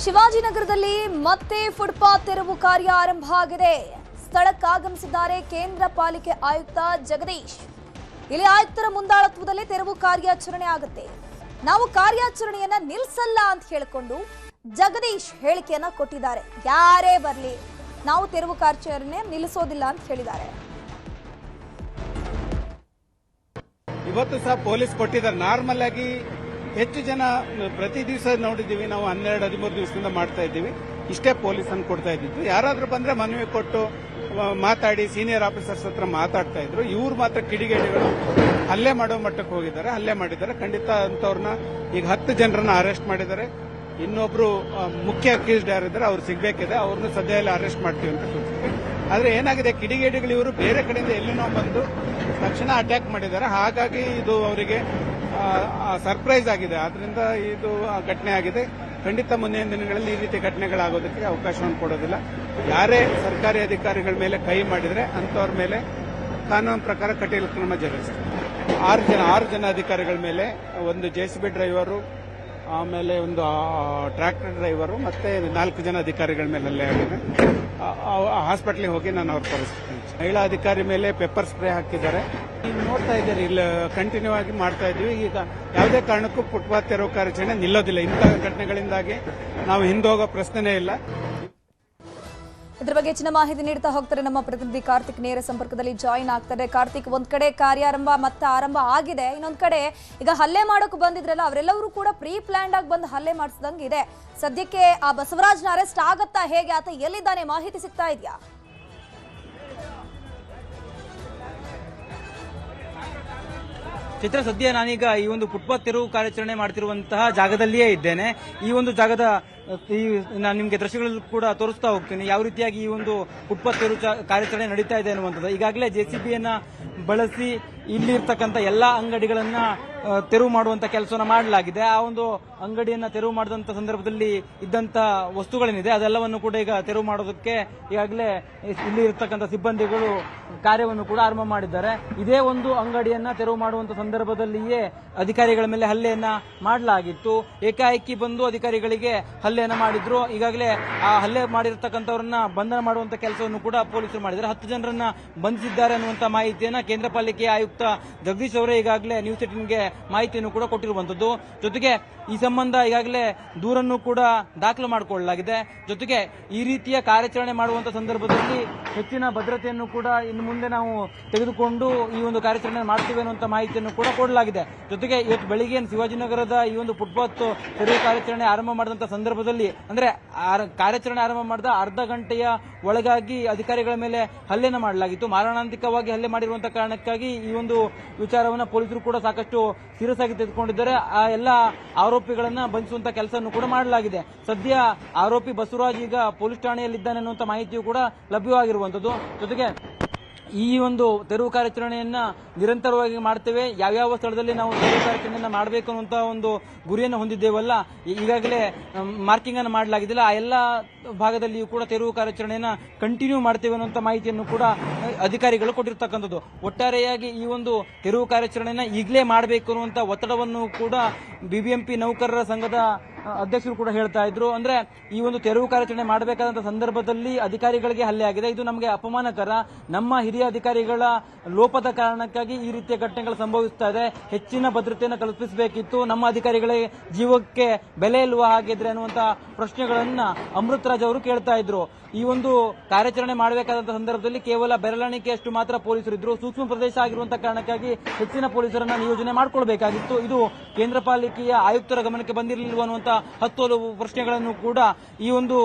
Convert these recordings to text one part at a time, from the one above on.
ಶಿವಾಜಿನಗರದಲ್ಲಿ ಮತ್ತೆ ಫುಟ್ಪಾತ್ ತೆರವು ಕಾರ್ಯ ಆರಂಭ ಆಗಿದೆ. ಸ್ಥಳಕ್ಕಾಗಮಿಸಿದ್ದಾರೆ ಕೇಂದ್ರ ಪಾಲಿಕೆ ಆಯುಕ್ತ ಜಗದೀಶ್. ಇಲ್ಲಿ ಆಯುಕ್ತರ ಮುಂದಾಳತ್ವದಲ್ಲಿ ತೆರವು ಕಾರ್ಯಾಚರಣೆ ಆಗುತ್ತೆ. ನಾವು ಕಾರ್ಯಾಚರಣೆಯನ್ನ ನಿಲ್ಲಿಸಲ್ಲ ಅಂತ ಹೇಳಿಕೊಂಡು ಜಗದೀಶ್ ಹೇಳಿಕೆಯನ್ನ ಕೊಟ್ಟಿದ್ದಾರೆ. ಯಾರೇ ಬರಲಿ ನಾವು ತೆರವು ಕಾರ್ಯಾಚರಣೆ ನಿಲ್ಲಿಸೋದಿಲ್ಲ ಅಂತ ಹೇಳಿದ್ದಾರೆ. ಇವತ್ತು ಸಹ ಪೊಲೀಸ್ ಕೊಟ್ಟಿದ್ದಾರೆ. ನಾರ್ಮಲ್ ಆಗಿ ಹೆಚ್ಚು ಜನ ಪ್ರತಿ ದಿವಸ ನೋಡಿದ್ದೀವಿ ನಾವು, 12-13 ದಿವಸದಿಂದ ಮಾಡ್ತಾ ಇದ್ದೀವಿ. ಇಷ್ಟೇ ಪೊಲೀಸ್ ಅನ್ನು ಕೊಡ್ತಾ ಇದ್ದಿದ್ದು. ಯಾರಾದ್ರೂ ಬಂದ್ರೆ ಮನವಿ ಕೊಟ್ಟು ಮಾತಾಡಿ ಸೀನಿಯರ್ ಆಫೀಸರ್ಸ್ ಹತ್ರ ಮಾತಾಡ್ತಾ ಇದ್ರು. ಇವ್ರು ಮಾತ್ರ ಕಿಡಿಗೇಡಿಗಳು ಹಲ್ಲೆ ಮಾಡೋ ಮಟ್ಟಕ್ಕೆ ಹೋಗಿದ್ದಾರೆ, ಹಲ್ಲೆ ಮಾಡಿದ್ದಾರೆ. ಖಂಡಿತ ಅಂತವ್ರನ್ನ ಈಗ 10 ಜನರನ್ನ ಅರೆಸ್ಟ್ ಮಾಡಿದ್ದಾರೆ. ಇನ್ನೊಬ್ರು ಮುಖ್ಯ ಅಕ್ಯೂಸ್ಡ್ ಯಾರಿದ್ದಾರೆ ಅವ್ರು ಸಿಗ್ಬೇಕಿದೆ, ಅವ್ರನ್ನ ಸದ್ಯ ಅರೆಸ್ಟ್ ಮಾಡ್ತೀವಿ ಅಂತ ತಿಳಿಸಿದೆ. ಆದ್ರೆ ಏನಾಗಿದೆ, ಕಿಡಿಗೇಡಿಗಳು ಇವರು ಬೇರೆ ಕಡೆಯಿಂದ ಎಲ್ಲಿನೋ ಬಂದು ತಕ್ಷಣ ಅಟ್ಯಾಕ್ ಮಾಡಿದ್ದಾರೆ. ಹಾಗಾಗಿ ಇದು ಅವರಿಗೆ ಸರ್ಪ್ರೈಸ್ ಆಗಿದೆ. ಆದ್ರಿಂದ ಇದು ಘಟನೆ ಆಗಿದೆ. ಖಂಡಿತ ಮುಂದಿನ ದಿನಗಳಲ್ಲಿ ಈ ರೀತಿ ಘಟನೆಗಳಾಗೋದಕ್ಕೆ ಅವಕಾಶವನ್ನು ಕೊಡೋದಿಲ್ಲ. ಯಾರೇ ಸರ್ಕಾರಿ ಅಧಿಕಾರಿಗಳ ಮೇಲೆ ಕೈ ಮಾಡಿದ್ರೆ ಅಂತವ್ರ ಮೇಲೆ ಕಾನೂನು ಪ್ರಕಾರ ಕಠಿಣ ಕ್ರಮ ಜರುಗಿಸ್ತಾರೆ. 6 ಜನ ಅಧಿಕಾರಿಗಳ ಮೇಲೆ, ಒಂದು JCB ಡ್ರೈವರು, ಆಮೇಲೆ ಒಂದು ಟ್ರ್ಯಾಕ್ಟರ್ ಡ್ರೈವರು, ಮತ್ತೆ 4 ಜನ ಅಧಿಕಾರಿಗಳ ಮೇಲೆ ಹಲ್ಲೆ ಆಗಿದೆ. ಹಾಸ್ಪಿಟ್ಲಿಗೆ ಹೋಗಿ ನಾನು ಅವ್ರ ತೋರಿಸ್ತೀನಿ. ಮಹಿಳಾ ಅಧಿಕಾರಿ ಮೇಲೆ ಪೆಪ್ಪರ್ ಸ್ಪ್ರೇ ಹಾಕಿದ್ದಾರೆ. ನೀವು ನೋಡ್ತಾ ಇದ್ದೀರಿ, ಇಲ್ಲಿ ಕಂಟಿನ್ಯೂ ಆಗಿ ಮಾಡ್ತಾ ಇದ್ವಿ. ಈಗ ಯಾವುದೇ ಕಾರಣಕ್ಕೂ ಫುಟ್ಪಾತ್ ತೆರವು ಕಾರ್ಯಾಚರಣೆ ನಿಲ್ಲೋದಿಲ್ಲ. ಇಂತಹ ಘಟನೆಗಳಿಂದಾಗಿ ನಾವು ಹಿಂದೋಗೋ ಪ್ರಶ್ನೆನೇ ಇಲ್ಲ. ಇದ್ರ ಬಗ್ಗೆ ಹೆಚ್ಚಿನ ಮಾಹಿತಿ ನೀಡ್ತಾ ಹೋಗ್ತಾರೆ ನಮ್ಮ ಪ್ರತಿನಿಧಿ ಕಾರ್ತಿಕ್. ನೇರ ಸಂಪರ್ಕದಲ್ಲಿ ಜಾಯಿನ್ ಆಗ್ತಾರೆ. ಕಾರ್ತಿಕ್, ಒಂದ್ ಕಡೆ ಕಾರ್ಯಾರಂಭ ಮತ್ತೆ ಆರಂಭ ಆಗಿದೆ, ಇನ್ನೊಂದ್ ಕಡೆ ಈಗ ಹಲ್ಲೆ ಮಾಡೋಕೆ ಬಂದಿದ್ರಲ್ಲ ಅವರೆಲ್ಲರೂ ಕೂಡ ಪ್ರೀ ಪ್ಲಾನ್ಡ್ ಆಗಿ ಬಂದು ಹಲ್ಲೆ ಮಾಡಿಸಿದಂಗೆ ಇದೆ. ಸದ್ಯಕ್ಕೆ ಆ ಬಸವರಾಜ್ನ ಅರೆಸ್ಟ್ ಆಗತ್ತಾ, ಹೇಗೆ, ಆತ ಎಲ್ಲಿದ್ದಾನೆ, ಮಾಹಿತಿ ಸಿಗ್ತಾ ಇದೆಯಾ? ಚಿತ್ರ, ಸದ್ಯ ನಾನೀಗ ಈ ಒಂದು ಫುಟ್ಪಾತ್ ತೆರವು ಕಾರ್ಯಾಚರಣೆ ಮಾಡ್ತಿರುವಂತಹ ಜಾಗದಲ್ಲಿಯೇ ಇದ್ದೇನೆ. ಈ ಒಂದು ಜಾಗದ ನಾನು ನಿಮಗೆ ದೃಶ್ಯಗಳಲ್ಲಿ ಕೂಡ ತೋರಿಸ್ತಾ ಹೋಗ್ತೀನಿ ಯಾವ ರೀತಿಯಾಗಿ ಈ ಒಂದು ಫುಟ್ಪಾತ್ ತೆರವು ಕಾರ್ಯಾಚರಣೆ ನಡೀತಾ ಇದೆ ಅನ್ನುವಂಥದ್ದು. ಈಗಾಗಲೇ JCBಯನ್ನ ಬಳಸಿ ಇಲ್ಲಿರ್ತಕ್ಕಂಥ ಎಲ್ಲಾ ಅಂಗಡಿಗಳನ್ನ ತೆರವು ಮಾಡುವಂತ ಕೆಲಸವನ್ನ ಮಾಡಲಾಗಿದೆ. ಆ ಒಂದು ಅಂಗಡಿಯನ್ನ ತೆರವು ಮಾಡಿದಂತ ಸಂದರ್ಭದಲ್ಲಿ ಇದ್ದಂತ ವಸ್ತುಗಳೇನಿದೆ ಅದೆಲ್ಲವನ್ನು ಕೂಡ ಈಗ ತೆರವು ಮಾಡೋದಕ್ಕೆ ಈಗಾಗಲೇ ಇಲ್ಲಿ ಇರ್ತಕ್ಕಂಥ ಸಿಬ್ಬಂದಿಗಳು ಕಾರ್ಯವನ್ನು ಕೂಡ ಆರಂಭ ಮಾಡಿದ್ದಾರೆ. ಇದೇ ಒಂದು ಅಂಗಡಿಯನ್ನ ತೆರವು ಮಾಡುವಂತ ಸಂದರ್ಭದಲ್ಲಿಯೇ ಅಧಿಕಾರಿಗಳ ಮೇಲೆ ಹಲ್ಲೆಯನ್ನ ಮಾಡಲಾಗಿತ್ತು. ಏಕಾಏಕಿ ಬಂದು ಅಧಿಕಾರಿಗಳಿಗೆ ಹಲ್ಲೆಯನ್ನ ಮಾಡಿದ್ರು. ಈಗಾಗಲೇ ಆ ಹಲ್ಲೆ ಮಾಡಿರ್ತಕ್ಕಂಥವ್ರನ್ನ ಬಂಧನ ಮಾಡುವಂತ ಕೆಲಸವನ್ನು ಕೂಡ ಪೊಲೀಸರು ಮಾಡಿದ್ದಾರೆ. 10 ಜನರನ್ನ ಬಂಧಿಸಿದ್ದಾರೆ ಅನ್ನುವಂತ ಮಾಹಿತಿಯನ್ನ ಕೇಂದ್ರ ಪಾಲಿಕೆ ಆಯುಕ್ತ ಜಗದೀಶ್ ಅವರೇ ಈಗಾಗಲೇ ನ್ಯೂಸ್ 18ಗೆ ಮಾಹಿತಿಯನ್ನು ಕೂಡ ಕೊಟ್ಟಿರುವಂತದ್ದು. ಜೊತೆಗೆ ಈ ಸಂಬಂಧ ಈಗಾಗಲೇ ದೂರನ್ನು ಕೂಡ ದಾಖಲು ಮಾಡಿಕೊಳ್ಳಲಾಗಿದೆ. ಜೊತೆಗೆ ಈ ರೀತಿಯ ಕಾರ್ಯಾಚರಣೆ ಮಾಡುವಂತ ಸಂದರ್ಭದಲ್ಲಿ ಹೆಚ್ಚಿನ ಭದ್ರತೆಯನ್ನು ಕೂಡ ಇನ್ನು ಮುಂದೆ ನಾವು ತೆಗೆದುಕೊಂಡು ಈ ಒಂದು ಕಾರ್ಯಾಚರಣೆ ಮಾಡ್ತೀವಿ ಅನ್ನುವಂತ ಮಾಹಿತಿಯನ್ನು ಕೂಡ ಕೊಡಲಾಗಿದೆ. ಜೊತೆಗೆ ಇವತ್ತು ಬೆಳಿಗ್ಗೆ ಶಿವಾಜಿನಗರದ ಈ ಒಂದು ಫುಟ್ಪಾತ್ ತೆರವು ಕಾರ್ಯಾಚರಣೆ ಆರಂಭ ಮಾಡಿದಂತ ಸಂದರ್ಭದಲ್ಲಿ, ಅಂದ್ರೆ ಕಾರ್ಯಾಚರಣೆ ಆರಂಭ ಮಾಡಿದ ಅರ್ಧ ಗಂಟೆಯ ಒಳಗಾಗಿ ಅಧಿಕಾರಿಗಳ ಮೇಲೆ ಹಲ್ಲೆನ ಮಾಡಲಾಗಿತ್ತು. ಮಾರಣಾಂತಿಕವಾಗಿ ಹಲ್ಲೆ ಮಾಡಿರುವಂತಹ ಕಾರಣಕ್ಕಾಗಿ ಈ ಒಂದು ವಿಚಾರವನ್ನ ಪೊಲೀಸರು ಕೂಡ ಸಾಕಷ್ಟು ಸೀರಿಯಸ್ ಆಗಿ ತೆಗೆದುಕೊಂಡಿದ್ದಾರೆ. ಆ ಎಲ್ಲ ಆರೋಪಿಗಳನ್ನ ಬಂಧಿಸುವಂತ ಕೆಲಸವನ್ನು ಕೂಡ ಮಾಡಲಾಗಿದೆ. ಸದ್ಯ ಆರೋಪಿ ಬಸವರಾಜ್ ಈಗ ಪೊಲೀಸ್ ಠಾಣೆಯಲ್ಲಿದ್ದಾನೆ ಅನ್ನುವಂತ ಮಾಹಿತಿಯು ಕೂಡ ಲಭ್ಯವಾಗಿರುವಂತದ್ದು. ಜೊತೆಗೆ ಈ ಒಂದು ತೆರವು ಕಾರ್ಯಾಚರಣೆಯನ್ನ ನಿರಂತರವಾಗಿ ಮಾಡ್ತೇವೆ. ಯಾವ್ಯಾವ ಸ್ಥಳದಲ್ಲಿ ನಾವು ತೆರವು ಕಾರ್ಯಾಚರಣೆಯನ್ನ ಮಾಡಬೇಕು ಅನ್ನುವಂತ ಒಂದು ಗುರಿಯನ್ನು ಹೊಂದಿದ್ದೇವಲ್ಲ, ಈಗಾಗಲೇ ಮಾರ್ಕಿಂಗ್ ಅನ್ನು ಮಾಡಲಾಗಿದ್ದಿಲ್ಲ. ಆ ಎಲ್ಲ ಭಾಗದಲ್ಲಿಯೂ ಕೂಡ ತೆರವು ಕಾರ್ಯಾಚರಣೆಯನ್ನ ಕಂಟಿನ್ಯೂ ಮಾಡ್ತೇವೆ ಅನ್ನುವಂತ ಮಾಹಿತಿಯನ್ನು ಕೂಡ ಅಧಿಕಾರಿಗಳು ಕೊಟ್ಟಿರ್ತಕ್ಕಂಥದ್ದು. ಒಟ್ಟಾರೆಯಾಗಿ ಈ ಒಂದು ತೆರವು ಕಾರ್ಯಾಚರಣೆಯನ್ನ ಈಗಲೇ ಮಾಡಬೇಕು ಅನ್ನುವಂತ ಒತ್ತಡವನ್ನು ಕೂಡ BBMP ನೌಕರರ ಸಂಘದ ಅಧ್ಯಕ್ಷರು ಕೂಡ ಹೇಳ್ತಾ ಇದ್ರು. ಅಂದ್ರೆ ಈ ಒಂದು ತೆರವು ಕಾರ್ಯಾಚರಣೆ ಮಾಡಬೇಕಾದಂತ ಸಂದರ್ಭದಲ್ಲಿ ಅಧಿಕಾರಿಗಳಿಗೆ ಹಲ್ಲೆ ಆಗಿದೆ, ಇದು ನಮಗೆ ಅಪಮಾನಕರ. ನಮ್ಮ ಹಿರಿಯ ಅಧಿಕಾರಿಗಳ ಲೋಪದ ಕಾರಣಕ್ಕಾಗಿ ಈ ರೀತಿಯ ಘಟನೆಗಳು ಸಂಭವಿಸ್ತಾ ಇದೆ. ಹೆಚ್ಚಿನ ಭದ್ರತೆಯನ್ನು ಕಲ್ಪಿಸಬೇಕಿತ್ತು. ನಮ್ಮ ಅಧಿಕಾರಿಗಳ ಜೀವಕ್ಕೆ ಬೆಲೆ ಇಲ್ವಾ ಹಾಗಿದ್ರೆ ಅನ್ನುವಂತ ಪ್ರಶ್ನೆಗಳನ್ನ ಅಮೃತರಾಜ್ ಅವರು ಕೇಳ್ತಾ ಇದ್ರು. ಈ ಒಂದು ಕಾರ್ಯಾಚರಣೆ ಮಾಡಬೇಕಾದಂತ ಸಂದರ್ಭದಲ್ಲಿ ಕೇವಲ ಬೆರಳೆಣಿಕೆಯಷ್ಟು ಮಾತ್ರ ಪೊಲೀಸರು ಇದ್ರು. ಸೂಕ್ಷ್ಮ ಪ್ರದೇಶ ಆಗಿರುವಂತಹ ಕಾರಣಕ್ಕಾಗಿ ಹೆಚ್ಚಿನ ಪೊಲೀಸರನ್ನ ನಿಯೋಜನೆ ಮಾಡಿಕೊಳ್ಬೇಕಾಗಿತ್ತು. ಇದು ಕೇಂದ್ರ ಪಾಲಿಕೆಯ ಆಯುಕ್ತರ ಗಮನಕ್ಕೆ ಬಂದಿರಲಿಲ್ಲ ಅನ್ನುವಂತ 10 ಪ್ರಶ್ನೆಗಳನ್ನು ಕೂಡ ಈ ಒಂದು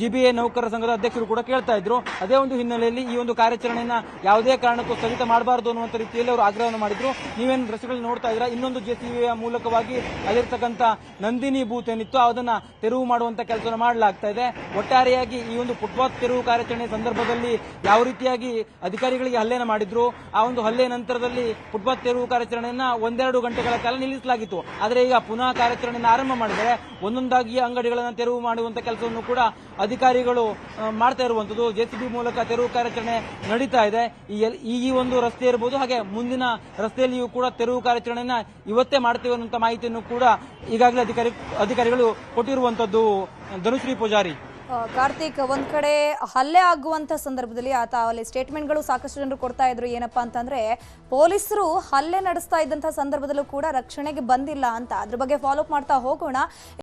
GBA ನೌಕರರ ಸಂಘದ ಅಧ್ಯಕ್ಷರು ಕೂಡ ಕೇಳ್ತಾ ಇದ್ರು. ಅದೇ ಒಂದು ಹಿನ್ನೆಲೆಯಲ್ಲಿ ಈ ಒಂದು ಕಾರ್ಯಾಚರಣೆಯನ್ನ ಯಾವುದೇ ಕಾರಣಕ್ಕೂ ಸ್ಥಗಿತ ಮಾಡಬಾರದು ಅನ್ನುವಂತ ರೀತಿಯಲ್ಲಿ ಅವರು ಆಗ್ರಹವನ್ನು ಮಾಡಿದ್ರು. ನೀವೇನು ದೃಶ್ಯಗಳಲ್ಲಿ ನೋಡ್ತಾ ಇದ್ದೀರಾ, ಇನ್ನೊಂದು JCBಯ ಮೂಲಕವಾಗಿ ಅಲ್ಲಿರ್ತಕ್ಕಂಥ ನಂದಿನಿ ಬೂತ್ ಏನಿತ್ತು ಅದನ್ನ ತೆರವು ಮಾಡುವಂತ ಕೆಲಸವನ್ನು ಮಾಡಲಾಗ್ತಾ ಇದೆ. ಒಟ್ಟಾರೆಯಾಗಿ ಈ ಒಂದು ಫುಟ್ಪಾತ್ ತೆರವು ಕಾರ್ಯಾಚರಣೆ ಸಂದರ್ಭದಲ್ಲಿ ಯಾವ ರೀತಿಯಾಗಿ ಅಧಿಕಾರಿಗಳಿಗೆ ಹಲ್ಲೆಯನ್ನು ಮಾಡಿದ್ರು, ಆ ಒಂದು ಹಲ್ಲೆ ನಂತರದಲ್ಲಿ ಫುಟ್ಪಾತ್ ತೆರವು ಕಾರ್ಯಾಚರಣೆಯನ್ನ 1-2 ಗಂಟೆಗಳ ಕಾಲ ನಿಲ್ಲಿಸಲಾಗಿತ್ತು. ಆದರೆ ಈಗ ಪುನಃ ಕಾರ್ಯಾಚರಣೆಯನ್ನು ಆರಂಭ ಮಾಡಿದರೆ ಒಂದೊಂದಾಗಿ ಅಂಗಡಿಗಳನ್ನು ತೆರವು ಮಾಡುವಂತ ಕೆಲಸವನ್ನು ಕೂಡ ಅಧಿಕಾರಿಗಳು ಮಾಡ್ತಾ ಇರುವಂತದ್ದು. ಜೆಸಿಬಿ ಮೂಲಕ ತೆರವು ಕಾರ್ಯಾಚರಣೆ ನಡೀತಾ ಇದೆ. ಈ ಒಂದು ರಸ್ತೆ ಇರಬಹುದು, ಹಾಗೆ ಮುಂದಿನ ರಸ್ತೆಯಲ್ಲಿಯೂ ಕೂಡ ತೆರವು ಕಾರ್ಯಾಚರಣೆಯನ್ನ ಇವತ್ತೇ ಮಾಡ್ತೇವೆ ಅನ್ನುವಂತ ಮಾಹಿತಿಯನ್ನು ಕೂಡ ಈಗಾಗಲೇ ಅಧಿಕಾರಿಗಳು ಕೊಟ್ಟಿರುವಂತದ್ದು. ಧನುಶ್ರೀ ಪೂಜಾರಿ. ಕಾರ್ತಿಕ್, ಒಂದ್ ಕಡೆ ಹಲ್ಲೆ ಆಗುವಂತ ಸಂದರ್ಭದಲ್ಲಿ ಅಲ್ಲಿ ಸ್ಟೇಟ್ಮೆಂಟ್ಗಳು ಸಾಕಷ್ಟು ಜನರು ಕೊಡ್ತಾ ಇದ್ರು. ಏನಪ್ಪಾ ಅಂತಂದ್ರೆ ಪೊಲೀಸರು ಹಲ್ಲೆ ನಡೆಸ್ತಾ ಇದ್ದಂತ ಸಂದರ್ಭದಲ್ಲೂ ಕೂಡ ರಕ್ಷಣೆಗೆ ಬಂದಿಲ್ಲ ಅಂತ. ಅದ್ರ ಬಗ್ಗೆ ಫಾಲೋ ಅಪ್ ಮಾಡ್ತಾ ಹೋಗೋಣ.